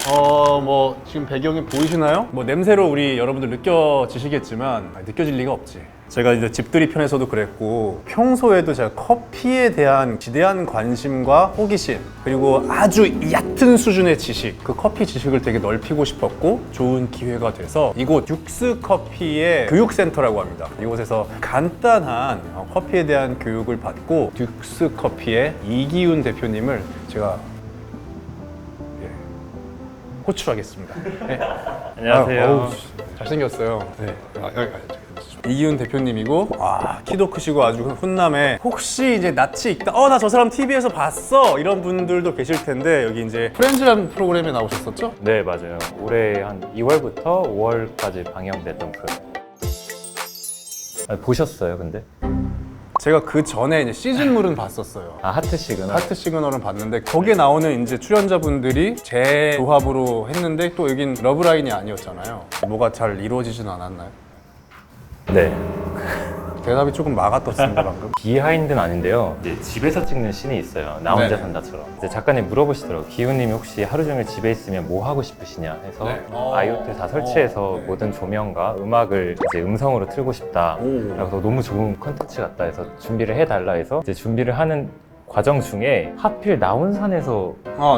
뭐 지금 배경이 보이시나요? 뭐 냄새로 우리 여러분들 느껴지시겠지만 느껴질 리가 없지. 제가 이제 집들이 편에서도 그랬고 평소에도 제가 커피에 대한 지대한 관심과 호기심 그리고 아주 얕은 수준의 지식, 그 커피 지식을 되게 넓히고 싶었고 좋은 기회가 돼서 이곳 듀스 커피의 교육센터라고 합니다. 이곳에서 간단한 커피에 대한 교육을 받고 듀스 커피의 이기훈 대표님을 제가 호출하겠습니다. 네. 안녕하세요. 잘생겼어요. 네. 이기훈 대표님이고 키도 크시고 아주 훈남에 혹시 이제 낯이 익다 나 저 사람 TV에서 봤어 이런 분들도 계실 텐데 여기 이제 프렌즈라는 프로그램에 나오셨었죠? 네, 맞아요. 올해 한 2월부터 5월까지 방영됐던 프로그램. 보셨어요, 근데? 제가 그 전에 이제 시즌물은 봤었어요. 하트 시그널? 하트 시그널은 봤는데 거기에 나오는 이제 출연자분들이 제 조합으로 했는데 또 여긴 러브라인이 아니었잖아요. 뭐가 잘 이루어지진 않았나요? 네. 대답이 조금 막아떴습니다 방금. 비하인드는 아닌데요. 이제 집에서 찍는 씬이 있어요. 나 혼자 네네. 산다처럼. 이제 작가님 물어보시더라고요. 기훈님이 혹시 하루 종일 집에 있으면 뭐 하고 싶으시냐 해서 네. 아이오트 다 설치해서 네. 모든 조명과 음악을 이제 음성으로 틀고 싶다. 오. 그래서 너무 좋은 컨텐츠 같다 해서 준비를 해달라 해서 이제 준비를 하는 과정 중에 하필 나온산에서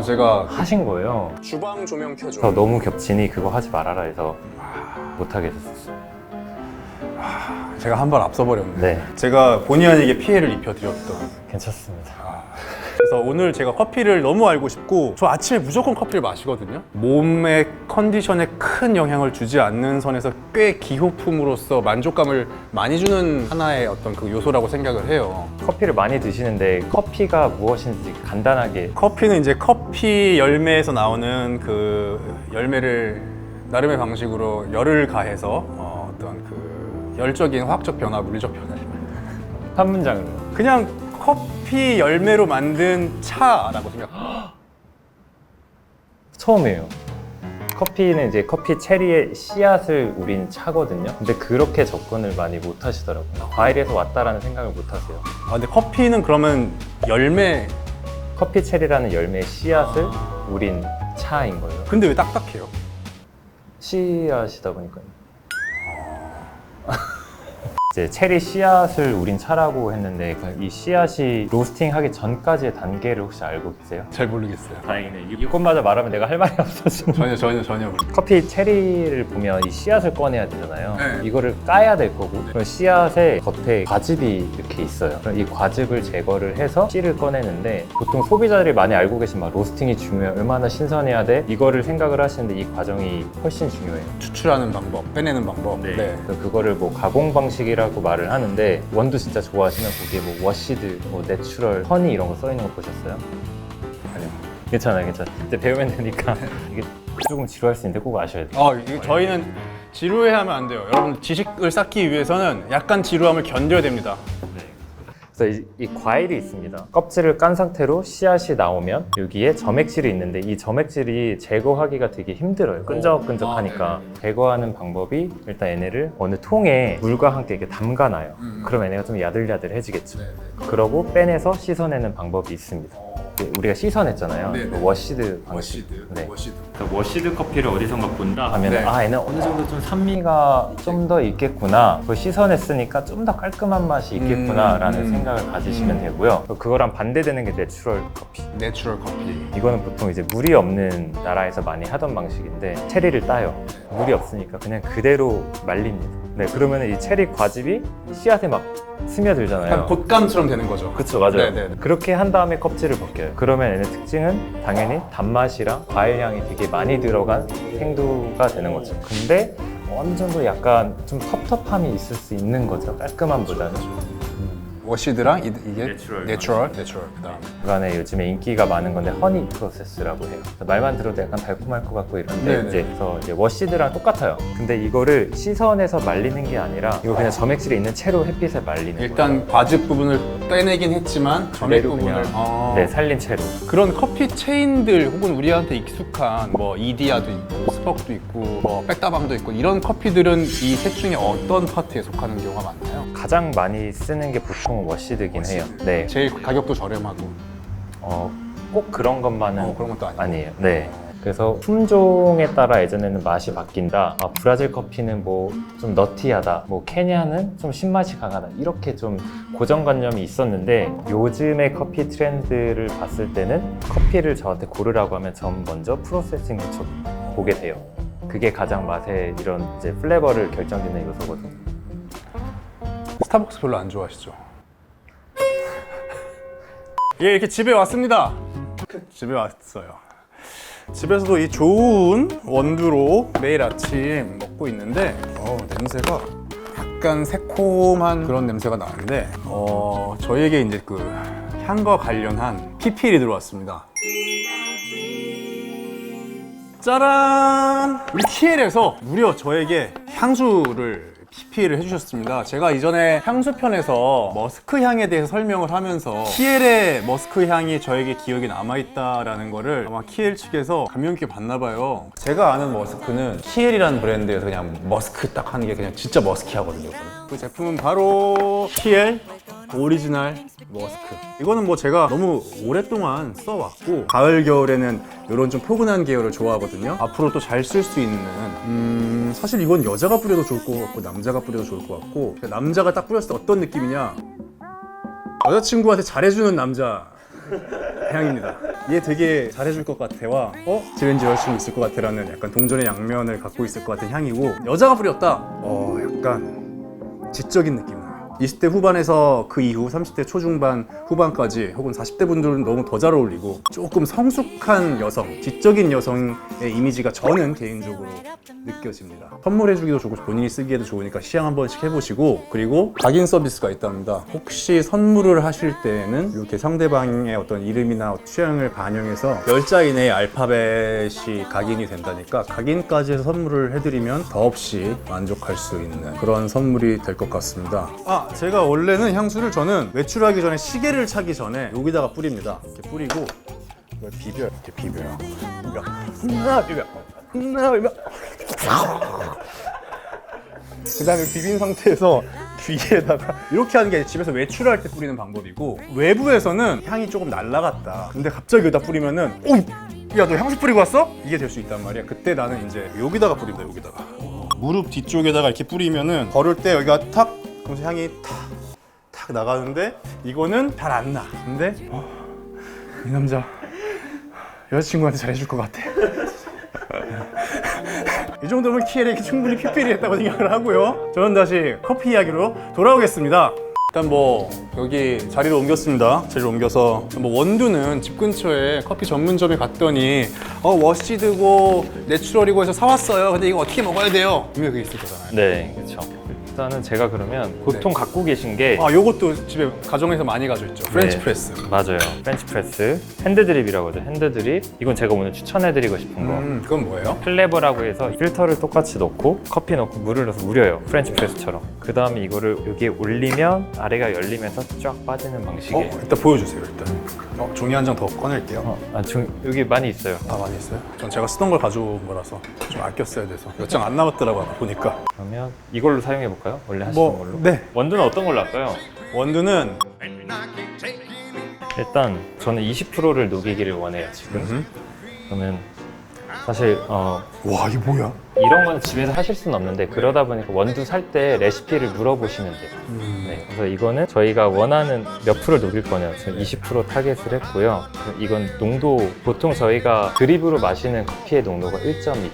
제가 하신 거예요. 주방 조명 켜줘. 그래서 너무 겹치니 그거 하지 말아라 해서 못하게 됐었어요. 제가 한 발 앞서버렸네. 네, 제가 본의 아니게 피해를 입혀드렸던. 괜찮습니다. 그래서 오늘 제가 커피를 너무 알고 싶고 저 아침에 무조건 커피를 마시거든요. 몸의 컨디션에 큰 영향을 주지 않는 선에서 꽤 기호품으로서 만족감을 많이 주는 하나의 어떤 그 요소라고 생각을 해요. 커피를 많이 드시는데 커피가 무엇인지 간단하게. 커피는 이제 커피 열매에서 나오는 그 열매를 나름의 방식으로 열을 가해서 어떤 그 열적인 화학적 변화, 물리적 변화 한 문장으로. 그냥 커피 열매로 만든 차라고 생각합니다. 처음이에요. 커피는 이제 커피 체리의 씨앗을 우린 차거든요. 근데 그렇게 접근을 많이 못 하시더라고요. 과일에서 왔다라는 생각을 못 하세요. 근데 커피는 그러면 열매 커피 체리라는 열매의 씨앗을 우린 차인 거예요. 근데 왜 딱딱해요? 씨앗이다 보니까요. 이제 체리 씨앗을 우린 차라고 했는데 이 씨앗이 로스팅하기 전까지의 단계를 혹시 알고 계세요? 잘 모르겠어요. 다행이네. 이것마저 말하면 내가 할 말이 없어 지금. 전혀. 커피 체리를 보면 이 씨앗을 꺼내야 되잖아요. 네. 이거를 까야 될 거고 그럼 씨앗의 겉에 과즙이 이렇게 있어요. 그럼 이 과즙을 제거를 해서 씨를 꺼내는데 보통 소비자들이 많이 알고 계신 막 로스팅이 중요해, 얼마나 신선해야 돼, 이거를 생각을 하시는데 이 과정이 훨씬 중요해요. 추출하는 방법, 빼내는 방법. 네. 그래서 그거를 뭐 가공 방식이라고 말을 하는데 원두 진짜 좋아하시면 거기에 뭐 워시드, 뭐 내추럴, 허니 이런 거 써 있는 거 보셨어요? 아니요. 괜찮아요. 이제 배우면 되니까 이게 조금 지루할 수 있는데 꼭 아셔야 돼요. 이거 저희는 지루해하면 안 돼요. 여러분 지식을 쌓기 위해서는 약간 지루함을 견뎌야 됩니다. 그래서 이 과일이 있습니다. 껍질을 깐 상태로 씨앗이 나오면 여기에 점액질이 있는데 이 점액질이 제거하기가 되게 힘들어요. 끈적끈적하니까. 제거하는 방법이 일단 얘네를 어느 통에 물과 함께 이렇게 담가놔요. 그럼 얘네가 좀 야들야들해지겠죠. 그러고 빼내서 씻어내는 방법이 있습니다. 우리가 씻어냈잖아요. 네네. 그 워시드 방식. 네. 워시드. 그러니까 워시드 커피를 어디선가 본다 하면 네. 얘는 어느 정도 좀 산미가 좀 더 있겠구나, 그걸 씻어냈으니까 좀 더 깔끔한 맛이 있겠구나 라는 생각을 가지시면 되고요. 그거랑 반대되는 게 내추럴 커피. 내추럴 커피. 이거는 보통 이제 물이 없는 나라에서 많이 하던 방식인데 체리를 따요. 물이 없으니까 그냥 그대로 말립니다. 네, 그러면 이 체리 과즙이 씨앗에 막 스며들잖아요. 약간 곶감처럼 되는 거죠. 그쵸, 맞아요. 네네. 그렇게 한 다음에 껍질을 벗겨요. 그러면 얘네 특징은 당연히 단맛이랑 과일향이 되게 많이 들어간 생두가 되는 거죠. 근데 어느 정도 약간 좀 텁텁함이 있을 수 있는 거죠. 깔끔함보다는. 워시드랑 이게 내추럴. 내추럴. 그다음. 그간에 요즘에 인기가 많은 건데 허니 프로세스라고 해요. 말만 들어도 약간 달콤할 것 같고 이런데 네네. 그래서 이제 워시드랑 똑같아요. 근데 이거를 씻어내서 말리는 게 아니라 이거 그냥 점액질이 있는 채로 햇빛에 말리는 거예요. 일단 과즙 부분을 빼내긴 했지만 점액 그대로 부분을 그냥 네, 살린 채로. 그런 커피 체인들 혹은 우리한테 익숙한 뭐 이디야도 있고 스벅도 있고 뭐 백다방도 있고 이런 커피들은 이 셋 중에 어떤 파트에 속하는 경우가 많나요? 가장 많이 쓰는 게 보통 워시드긴 해요. 네. 제일 가격도 저렴하고 꼭 그런 것만은 그런 것도 아니고. 아니에요. 네. 그래서 품종에 따라 예전에는 맛이 바뀐다. 브라질 커피는 뭐 좀 너티하다. 뭐 케냐는 좀 신맛이 강하다. 이렇게 좀 고정관념이 있었는데 요즘의 커피 트렌드를 봤을 때는 커피를 저한테 고르라고 하면 전 먼저 프로세싱부터 보게 돼요. 그게 가장 맛의 이런 이제 플레버를 결정짓는 요소거든요. 스타벅스 별로 안 좋아하시죠? 예, 이렇게 집에 왔습니다. 집에 왔어요. 집에서도 이 좋은 원두로 매일 아침 먹고 있는데 냄새가 약간 새콤한 그런 냄새가 나는데 저희에게 이제 그 향과 관련한 PPL이 들어왔습니다. 짜란! 우리 TL에서 무려 저에게 향수를 PPL을 해주셨습니다. 제가 이전에 향수 편에서 머스크 향에 대해서 설명을 하면서 TL의 머스크 향이 저에게 기억에 남아있다라는 거를 아마 TL 측에서 감명 깊게 봤나 봐요. 제가 아는 머스크는 TL이라는 브랜드에서 그냥 머스크 딱 하는 게 그냥 진짜 머스키하거든요. 그 제품은 바로 TL 오리지널 머스크. 이거는 뭐 제가 너무 오랫동안 써왔고 가을 겨울에는 이런 좀 포근한 계열을 좋아하거든요. 앞으로 또 잘 쓸 수 있는 사실 이건 여자가 뿌려도 좋을 것 같고 남자가 뿌려도 좋을 것 같고 남자가 딱 뿌렸을 때 어떤 느낌이냐, 여자친구한테 잘해주는 남자 향입니다. 얘 되게 잘해줄 것 같아와 쟤 왠지 여자친구 있을 것 같아라는 약간 동전의 양면을 갖고 있을 것 같은 향이고, 여자가 뿌렸다 약간 지적인 느낌. 20대 후반에서 그 이후 30대 초중반 후반까지 혹은 40대 분들은 너무 더 잘 어울리고 조금 성숙한 여성, 지적인 여성의 이미지가 저는 개인적으로 느껴집니다. 선물해주기도 좋고 본인이 쓰기에도 좋으니까 시향 한 번씩 해보시고, 그리고 각인 서비스가 있답니다. 혹시 선물을 하실 때는 이렇게 상대방의 어떤 이름이나 취향을 반영해서 10자 이내의 알파벳이 각인이 된다니까 각인까지 해서 선물을 해드리면 더없이 만족할 수 있는 그런 선물이 될 것 같습니다. 제가 원래는 향수를 저는 외출하기 전에 시계를 차기 전에 여기다가 뿌립니다. 이렇게 뿌리고 이걸 비벼요. 이렇게 비벼요. 비벼. 그 다음에 비빈 상태에서 뒤에다가 이렇게 하는 게 집에서 외출할 때 뿌리는 방법이고, 외부에서는 향이 조금 날라갔다. 근데 갑자기 여기다 뿌리면은 야, 너 향수 뿌리고 왔어? 이게 될 수 있단 말이야. 그때 나는 이제 여기다가 뿌립니다. 여기다가 무릎 뒤쪽에다가 이렇게 뿌리면은 걸을 때 여기가 탁 그래서 향이 탁 나가는데 이거는 잘 안 나. 근데 이 남자 여자친구한테 잘해줄 것 같아. 이 정도면 TL에게 충분히 PPL이 했다고 생각을 하고요. 저는 다시 커피 이야기로 돌아오겠습니다. 일단 뭐 여기 자리를 옮겼습니다. 자리를 옮겨서 뭐 원두는 집 근처에 커피 전문점에 갔더니 워시드고 내추럴이고 해서 사왔어요. 근데 이거 어떻게 먹어야 돼요? 분명히 그게 있을 거잖아요. 네, 그렇죠. 일단은 제가 그러면 보통 갖고 계신 게 요것도 집에 가정에서 많이 가져있죠. 프렌치 프레스. 맞아요. 프렌치 프레스. 핸드드립이라고 하죠. 핸드드립. 이건 제가 오늘 추천해드리고 싶은 거. 그건 뭐예요? 플레버라고 해서 필터를 똑같이 넣고 커피 넣고 물을 넣어서 우려요. 프렌치 프레스처럼. 그 다음에 이거를 여기에 올리면 아래가 열리면서 쫙 빠지는 방식이에요. 일단 보여주세요. 일단 종이 한 장 더 꺼낼게요. 여기 많이 있어요. 많이 있어요? 전 제가 쓰던 걸 가져온 거라서 좀 아껴 써야 돼서 몇 장 안 남았더라고요. 보니까. 그러면 이걸로 사용해 볼까요? 원래 하시던 걸로? 네. 원두는 어떤 걸로 할까요? 원두는 일단 저는 20%를 녹이기를 원해요 지금. 그러면 사실 와, 이게 뭐야? 이런 건 집에서 하실 수는 없는데 그러다 보니까 원두 살 때 레시피를 물어보시면 돼요. 네, 그래서 이거는 저희가 원하는 몇 프로 녹일 거냐요. 저는 20% 타겟을 했고요. 이건 농도, 보통 저희가 드립으로 마시는 커피의 농도가 1.2%.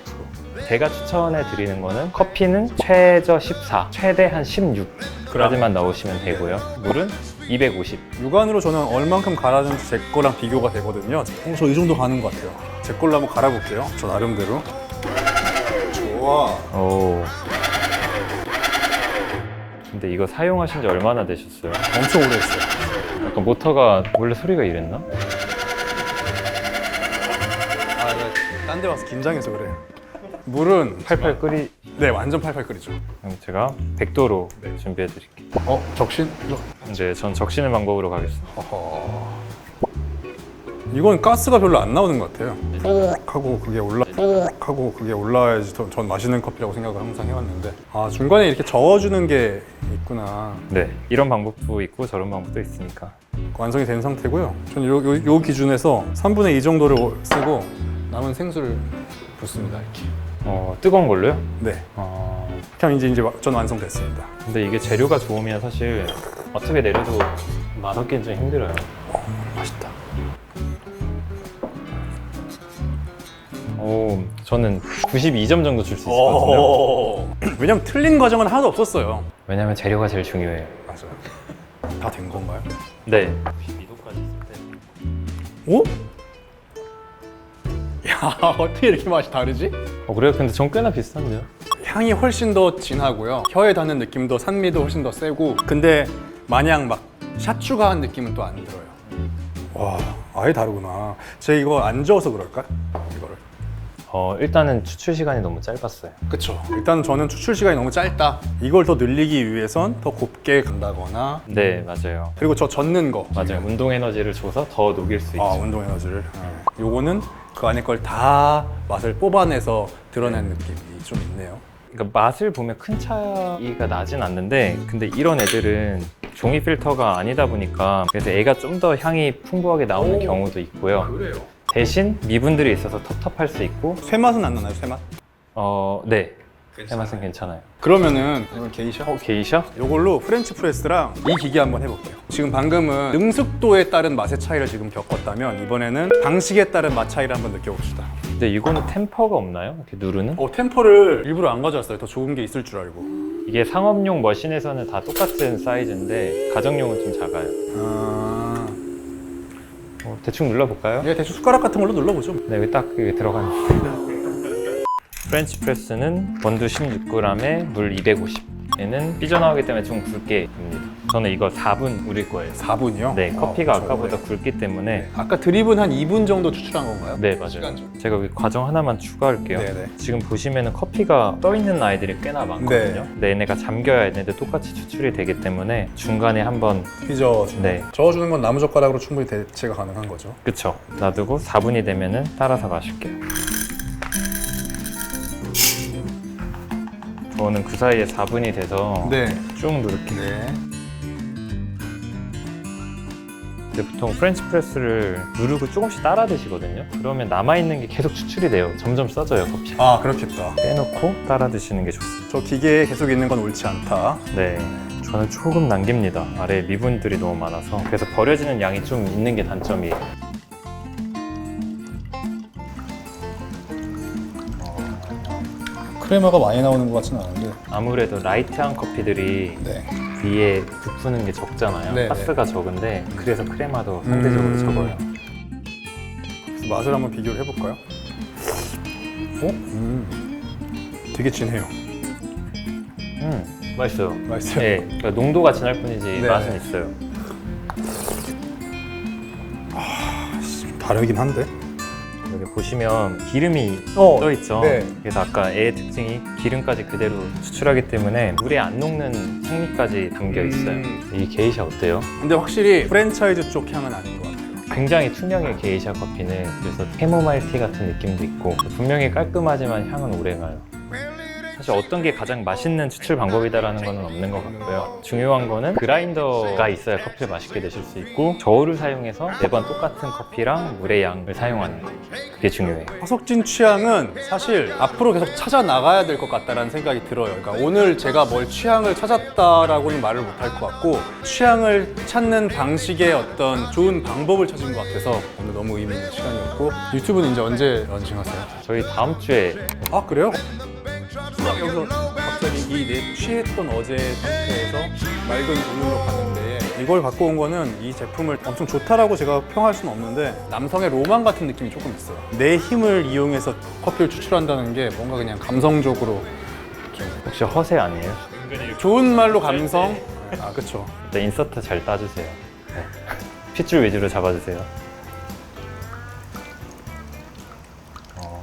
제가 추천해 드리는 거는 커피는 최저 14, 최대 한 16까지만 넣으시면 되고요. 물은 250. 육안으로 저는 얼만큼 갈아준지 제 거랑 비교가 되거든요. 저 이 정도 가는 것 같아요. 제 걸로 한번 갈아볼게요. 저 나름대로. 좋아. 오. 근데 이거 사용하신 지 얼마나 되셨어요? 엄청 오래 했어요. 약간 모터가 원래 소리가 이랬나? 딴 데 와서 긴장해서 그래요. 물은 팔팔 끓이. 네, 완전 팔팔 끓이죠. 그럼 제가 100도로 준비해 드릴게요. 적신? 이제 전 적시는 방법으로 가겠습니다. 이건 가스가 별로 안 나오는 것 같아요. 하고 그게 올라와야지 전 마시는 커피라고 생각을 항상 해왔는데 중간에 이렇게 저어주는 게 있구나. 네, 이런 방법도 있고 저런 방법도 있으니까. 완성이 된 상태고요. 저는 요 기준에서 3분의 2 정도를 쓰고 남은 생수를 붓습니다 이렇게. 뜨거운 걸로요? 네. 그냥 이제 전 완성됐습니다. 근데 이게 재료가 좋으면 사실 어떻게 내려도 맛없기는 좀 힘들어요. 맛있다. 저는 92점 정도 줄 수 있거든요. 왜냐면 틀린 과정은 하나도 없었어요. 왜냐면 재료가 제일 중요해요. 맞아요. 다 된 건가요? 네. 92도까지 있을 때. 오? 야, 어떻게 이렇게 맛이 다르지? 그래요? 근데 전 꽤나 비슷한데요? 향이 훨씬 더 진하고요. 혀에 닿는 느낌도 산미도 훨씬 더 세고. 근데 마냥 막 샷 추가한 느낌은 또 안 들어요. 와, 아예 다르구나. 제가 이거 안 저어서 그럴까? 이거를. 일단은 추출 시간이 너무 짧았어요. 그쵸. 일단 저는 추출 시간이 너무 짧다. 이걸 더 늘리기 위해선 더 곱게 간다거나. 네, 맞아요. 그리고 저 젓는 거. 맞아요. 운동 에너지를 줘서 더 녹일 수 있죠. 운동 에너지를. 요거는 그 안에 걸 다 맛을 뽑아내서 드러낸 느낌이 좀 있네요. 그러니까 맛을 보면 큰 차이가 나진 않는데, 근데 이런 애들은 종이 필터가 아니다 보니까 그래서 애가 좀 더 향이 풍부하게 나오는 경우도 있고요. 그래요? 대신 미분들이 있어서 텁텁할 수 있고. 쇠 맛은 안 나나요? 쇠 맛? 네. 해맛은 괜찮아요. 그러면은 이건 게이샤? 게이샤? 이걸로 프렌치 프레스랑 이 기계 한번 해볼게요. 지금 방금은 능숙도에 따른 맛의 차이를 지금 겪었다면 이번에는 방식에 따른 맛 차이를 한번 느껴봅시다. 근데 이거는 템퍼가 없나요? 이렇게 누르는? 템퍼를 일부러 안 가져왔어요. 더 좋은 게 있을 줄 알고. 이게 상업용 머신에서는 다 똑같은 사이즈인데 가정용은 좀 작아요. 대충 눌러볼까요? 예, 대충 숟가락 같은 걸로 눌러보죠. 네, 여기 딱 들어가는. 프렌치 프레스는 원두 16g에 물 250. 얘는 삐져나오기 때문에 좀 굵게 됩니다. 저는 이거 4분 우릴 거예요. 4분이요? 네, 커피가 아까보다 굵기 때문에. 아까 드립은 한 2분 정도 추출한 건가요? 네, 맞아요. 시간적으로. 제가 여기 과정 하나만 추가할게요. 네네. 지금 보시면은 커피가 떠 있는 아이들이 꽤나 많거든요. 네. 근데 얘네가 잠겨야 얘네들 똑같이 추출이 되기 때문에 중간에 한번. 빚어주는 네. 저어주는 건 나무젓가락으로 충분히 대체가 가능한 거죠. 그쵸. 놔두고 4분이 되면은 따라서 마실게요. 저는 그 사이에 4분이 돼서 네. 쭉 누를게요. 네. 근데 보통 프렌치 프레스를 누르고 조금씩 따라 드시거든요. 그러면 남아있는 게 계속 추출이 돼요. 점점 써져요, 커피. 그렇겠다. 빼놓고 따라 드시는 게 좋습니다. 저 기계에 계속 있는 건 옳지 않다. 네. 저는 조금 남깁니다. 아래에 미분들이 너무 많아서. 그래서 버려지는 양이 좀 있는 게 단점이에요. 크레마가 많이 나오는 것 같지는 않은데. 아무래도 라이트한 커피들이 네. 위에 부푸는 게 적잖아요. 네, 가스가 적은데 그래서 크레마도 상대적으로 적어요. 그래서 맛을 한번 비교를 해볼까요? 되게 진해요. 맛있어요. 맛있어요? 네, 그러니까 농도가 진할 뿐이지 네. 맛은 있어요. 다르긴 한데. 여기 보시면 기름이 떠 있죠. 네. 그래서 아까 애의 특징이 기름까지 그대로 추출하기 때문에 물에 안 녹는 풍미까지 담겨 있어요. 이 게이샤 어때요? 근데 확실히 프랜차이즈 쪽 향은 아닌 것 같아요. 굉장히 투명해요, 게이샤 커피는. 그래서 캐모마일 티 같은 느낌도 있고 분명히 깔끔하지만 향은 오래가요. 사실 어떤 게 가장 맛있는 추출 방법이다라는 건 없는 것 같고요. 중요한 거는 그라인더가 있어야 커피를 맛있게 드실 수 있고 저울을 사용해서 매번 똑같은 커피랑 물의 양을 사용하는 거. 그게 중요해요. 화석진 취향은 사실 앞으로 계속 찾아 나가야 될 것 같다라는 생각이 들어요. 그러니까 오늘 제가 뭘 취향을 찾았다라고는 말을 못할 것 같고 취향을 찾는 방식의 어떤 좋은 방법을 찾은 것 같아서 오늘 너무 의미 있는 시간이었고 유튜브는 이제 언제 런칭하세요? 저희 다음 주에 그래요? 여기서 갑자기 이 내 취했던 어제 상태에서 맑은 눈으로 봤는데 이걸 갖고 온 거는 이 제품을 엄청 좋다라고 제가 평할 수는 없는데 남성의 로망 같은 느낌이 조금 있어요. 내 힘을 이용해서 커피를 추출한다는 게 뭔가 그냥 감성적으로 혹시 허세 아니에요? 좋은 말로 감성? 그쵸. 일단 인서트 잘 따주세요. 네. 핏줄 위주로 잡아주세요.